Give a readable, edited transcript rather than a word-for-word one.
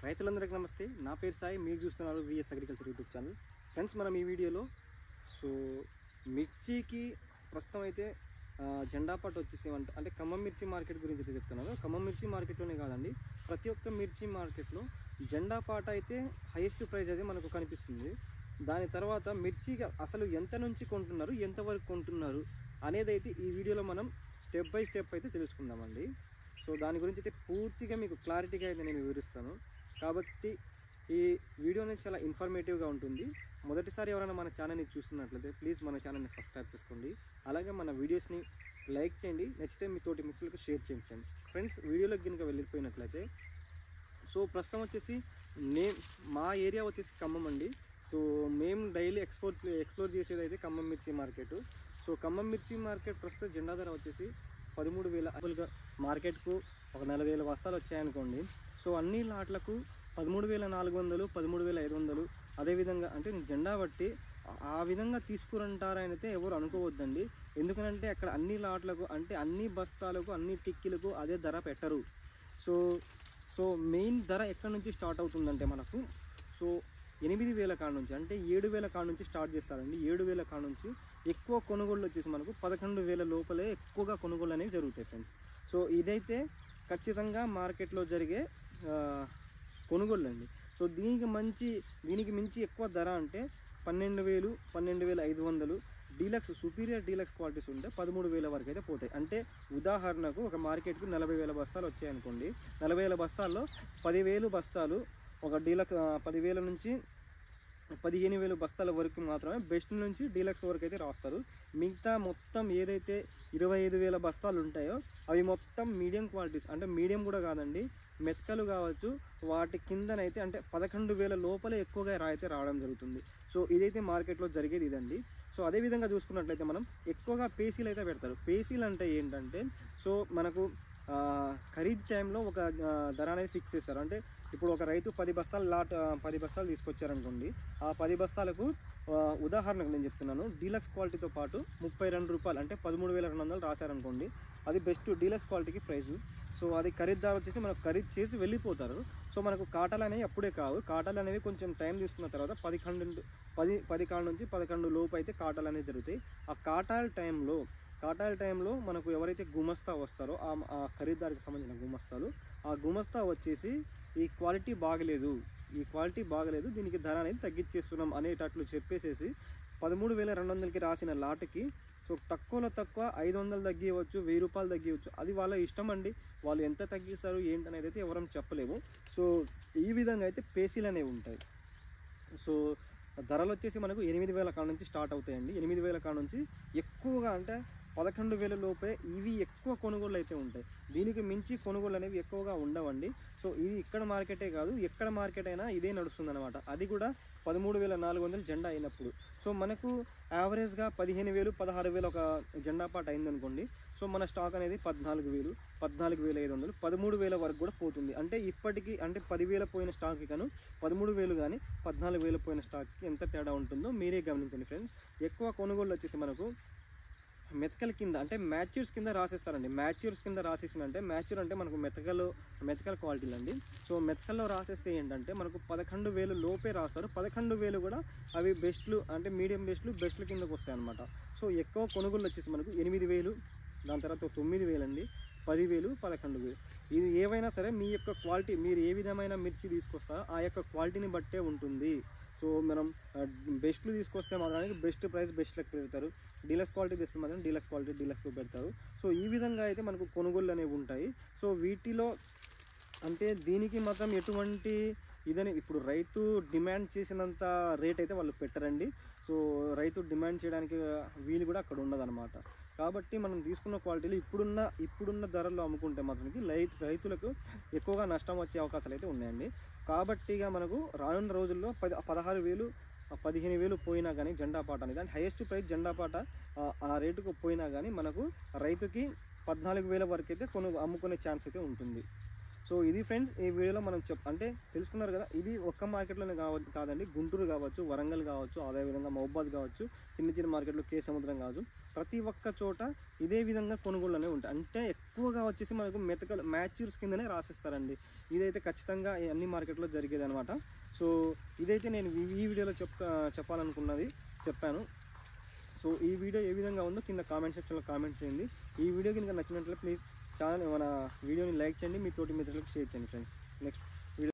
రైతులందరికీ నమస్తే. నా పేరు సాయి. మీరు చూస్తున్నారు VS agriculture YouTube channel. Friends, మనం ఈ వీడియోలో సో మిర్చికి ప్రస్తుతం అయితే జెండా పాట వచ్చేసి అంటే ఖమ్మం మిర్చి మార్కెట్ గురించి అయితే చెప్తున్నాను. ఖమ్మం మిర్చి మార్కెట్లోనే కాదండి, ప్రతి ఒక్క మిర్చి మార్కెట్లో జెండా పాట అయితే హైయెస్ట్ ప్రైస్ అయితే మనకు కనిపిస్తుంది. దాని తర్వాత మిర్చికి అసలు ఎంత నుంచి కొంటున్నారు, ఎంతవరకు కొంటున్నారు అనేది అయితే ఈ వీడియోలో మనం స్టెప్ బై స్టెప్ అయితే తెలుసుకుందామండి. సో దాని గురించి అయితే పూర్తిగా మీకు క్లారిటీగా అయితే నేను వివరిస్తాను. కాబట్టి ఈ వీడియో అనేది చాలా ఇన్ఫర్మేటివ్గా ఉంటుంది. మొదటిసారి ఎవరైనా మన ఛానల్ని చూస్తున్నట్లయితే ప్లీజ్ మన ఛానల్ని సబ్స్క్రైబ్ చేసుకోండి. అలాగే మన వీడియోస్ని లైక్ చేయండి, నచ్చితే మీ తోటి మిత్రులకు షేర్ చేయండి. ఫ్రెండ్స్ వీడియోలోకి కనుక వెళ్ళిపోయినట్లయితే సో ప్రస్తుతం వచ్చేసి మా ఏరియా వచ్చేసి ఖమ్మం అండి. సో మేము డైలీ ఎక్స్ప్లోర్ చేసేది అయితే ఖమ్మం మిర్చి మార్కెట్. సో ఖమ్మం మిర్చి మార్కెట్ ప్రస్తుతం జెండా ధర వచ్చేసి 13,000 మార్కెట్కు ఒక 40,000 బస్తాలు వచ్చాయనుకోండి. సో అన్ని లాట్లకు 13,400, 13,500 అదేవిధంగా అంటే జెండా బట్టి ఆ విధంగా తీసుకురంటారని అయితే ఎవరు అనుకోవద్దండి. ఎందుకంటే అక్కడ అన్ని లాట్లకు అంటే అన్ని బస్తాలకు అన్ని టిక్కీలకు అదే ధర పెట్టరు. సో సో మెయిన్ ధర ఎక్కడి నుంచి స్టార్ట్ అవుతుందంటే మనకు 8,000 కాడ నుంచి అంటే 7,000 కాడ నుంచి స్టార్ట్ చేస్తారండి. 7,000 కాడ నుంచి ఎక్కువ కొనుగోళ్ళు వచ్చేసి మనకు 11,000 లోపలే ఎక్కువగా కొనుగోళ్ళు అనేవి జరుగుతాయి ఫ్రెండ్స్. సో ఇదైతే ఖచ్చితంగా మార్కెట్లో జరిగే కొనుగోళ్ళు అండి. సో దీనికి మించి ఎక్కువ ధర అంటే 12,000, 12,500 డీలక్స్ సుపీరియర్ డీలక్స్ క్వాలిటీస్ ఉంటే 13,000 వరకు అయితే పోతాయి. అంటే ఉదాహరణకు ఒక మార్కెట్కు 40,000 బస్తాలు వచ్చాయనుకోండి. 40,000 బస్తాల్లో 10,000 బస్తాలు ఒక డీలక్స్ 10,000 నుంచి 15,000 బస్తాల వరకు మాత్రమే బెస్ట్ నుంచి డీలక్స్ వరకు అయితే రాస్తారు. మిగతా మొత్తం ఏదైతే 25,000 బస్తాలు ఉంటాయో అవి మొత్తం మీడియం క్వాలిటీస్, అంటే మీడియం కూడా కాదండి, మెత్తలు కావచ్చు, వాటి కిందనైతే అంటే 11,000 లోపలే ఎక్కువగా అయితే రావడం జరుగుతుంది. సో ఇదైతే మార్కెట్లో జరిగేది ఇదండి. సో అదేవిధంగా చూసుకున్నట్లయితే మనం ఎక్కువగా పేసీలు అయితే పెడతారు. పేసీలు అంటే ఏంటంటే సో మనకు ఖరీదు టైంలో ఒక ధర అనేది ఫిక్స్ చేస్తారు. అంటే ఇప్పుడు ఒక రైతు 10 బస్తాలు 10 బస్తాలు తీసుకొచ్చారనుకోండి. ఆ 10 బస్తాలకు ఉదాహరణకు నేను చెప్తున్నాను, డీలక్స్ క్వాలిటీతో పాటు 32 రూపాయలు అంటే 13,200 రాశారనుకోండి. అది బెస్ట్ డీలక్స్ క్వాలిటీకి ప్రైజు. సో అది ఖరీదారు వచ్చేసి మనకు ఖరీదు చేసి వెళ్ళిపోతారు. సో మనకు కాటాలు అనేవి అప్పుడే కావు. కాటాలు అనేవి కొంచెం టైం తీసుకున్న తర్వాత 10 కాడ నుంచి 11 లోపు అయితే కాటాలు అనేవి జరుగుతాయి. ఆ కాటాల టైంలో మనకు ఎవరైతే గుమస్తా వస్తారో ఆ ఖరీదారికి సంబంధించిన గుమస్తాలు, ఆ గుమస్తా వచ్చేసి ఈ క్వాలిటీ బాగలేదు, దీనికి ధర అనేది తగ్గించేస్తున్నాం అనేటట్లు చెప్పేసేసి 13,200కి రాసిన లాట్కి సో తక్కువలో తక్కువ 500 తగ్గివచ్చు, 1,000 రూపాయలు తగ్గివచ్చు. అది వాళ్ళ ఇష్టం అండి. వాళ్ళు ఎంత తగ్గిస్తారు ఏంటనేది అయితే ఎవరం చెప్పలేము. సో ఈ విధంగా అయితే పేసీలు అనేవి ఉంటాయి. సో ధరలు వచ్చేసి మనకు 8,000 కాడ నుంచి స్టార్ట్ అవుతాయండి. 8,000 కాడ నుంచి ఎక్కువగా అంటే 11,000 లోపే ఇవి ఎక్కువ కొనుగోళ్ళు అయితే ఉంటాయి. దీనికి మించి కొనుగోళ్ళు అనేవి ఎక్కువగా ఉండవండి. సో ఇది ఇక్కడ మార్కెటే కాదు, ఎక్కడ మార్కెట్ అయినా ఇదే నడుస్తుంది అనమాట. అది కూడా 13,400 జెండా అయినప్పుడు. సో మనకు యావరేజ్గా 15,000, 16,000 ఒక జెండా పాట అయిందనుకోండి. సో మన స్టాక్ అనేది 14,000, 14,500, 13,000 వరకు కూడా పోతుంది. అంటే ఇప్పటికీ అంటే 10,000 పోయిన స్టాక్కి కాను 13,000 కానీ 14,000 పోయిన స్టాక్కి ఎంత తేడా ఉంటుందో మీరే గమనించండి ఫ్రెండ్స్. ఎక్కువ కొనుగోళ్ళు వచ్చేసి మనకు మెతకల కింద అంటే మ్యాచ్యూర్స్ కింద రాసేస్తారండి. మ్యాచ్యూర్స్ కింద రాసేసినంటే మ్యాచ్యూర్ అంటే మనకు మెతకల క్వాలిటీలు అండి. సో మెతకల్లో రాసేస్తే ఏంటంటే మనకు 11,000 లోపే రాస్తారు. 11,000 కూడా అవి బెస్ట్లు అంటే మీడియం బెస్ట్లు కిందకు వస్తాయి అనమాట. సో ఎక్కువ కొనుగోలు వచ్చేసి మనకు 8,000, దాని తర్వాత 9,000 అండి, 10,000, 11,000. ఇది ఏవైనా సరే మీ యొక్క క్వాలిటీ, మీరు ఏ విధమైన మిర్చి తీసుకొస్తారో ఆ యొక్క క్వాలిటీని బట్టే ఉంటుంది. సో మనం బెస్ట్లు తీసుకొస్తే మాత్రానికి బెస్ట్ ప్రైస్ బెస్ట్లకు పెడతారు, డీలక్స్ క్వాలిటీ తెస్తే మాత్రం డీలక్స్ క్వాలిటీ డీలక్స్లో పెడతారు. సో ఈ విధంగా అయితే మనకు కొనుగోళ్ళు అనేవి ఉంటాయి. సో వీటిలో అంటే దీనికి మాత్రం ఎటువంటి ఇదని ఇప్పుడు రైతు డిమాండ్ చేసినంత రేట్ అయితే వాళ్ళు పెట్టరండి. సో రైతు డిమాండ్ చేయడానికి వీలు కూడా అక్కడ ఉండదన్నమాట. కాబట్టి మనం తీసుకున్న క్వాలిటీలు ఇప్పుడున్న ధరల్లో అమ్ముకుంటే మాత్రానికి రైతులకు ఎక్కువగా నష్టం వచ్చే అవకాశాలు అయితే ఉన్నాయండి. కాబట్టి మనకు రానున్న రోజుల్లో 16,000, 15,000 పోయినా కానీ జెండా పాట అనేది అంటే హైయెస్ట్ ప్రైస్ జెండా పాట ఆ రేటుకు పోయినా కానీ మనకు రైతుకి 14,000 వరకు అయితే అమ్ముకునే ఛాన్స్ అయితే ఉంటుంది. సో సో ఇది ఫ్రెండ్స్ ఈ వీడియోలో మనం అంటే తెలుసుకున్నారు కదా, ఇది ఒక్క మార్కెట్లోనే కాదండి, గుంటూరు కావచ్చు, వరంగల్ కావచ్చు, అదేవిధంగా మహబాద్ కావచ్చు, చిన్న చిన్న మార్కెట్లో కే సముద్రం కావచ్చు, ప్రతి ఒక్క చోట ఇదే విధంగా కొనుగోళ్ళనే ఉంటాయి. అంటే ఎక్కువగా వచ్చేసి మనకు మెతకలు మ్యాచ్యూర్స్ కిందనే రాసిస్తారండి. ఇదైతే ఖచ్చితంగా అన్ని మార్కెట్లో జరిగేది అనమాట. సో ఇదైతే నేను ఈ వీడియోలో చెప్పాలనుకున్నది చెప్పాను. సో ఈ వీడియో ఏ విధంగా ఉందో కింద కామెంట్ సెక్షన్లో కామెంట్ చేయండి. ఈ వీడియో కనుక నచ్చినట్లయితే ప్లీజ్ మన వీడియోని లైక్ చేయండి, మీ తోటి మిత్రులకు షేర్ చేయండి ఫ్రెండ్స్. నెక్స్ట్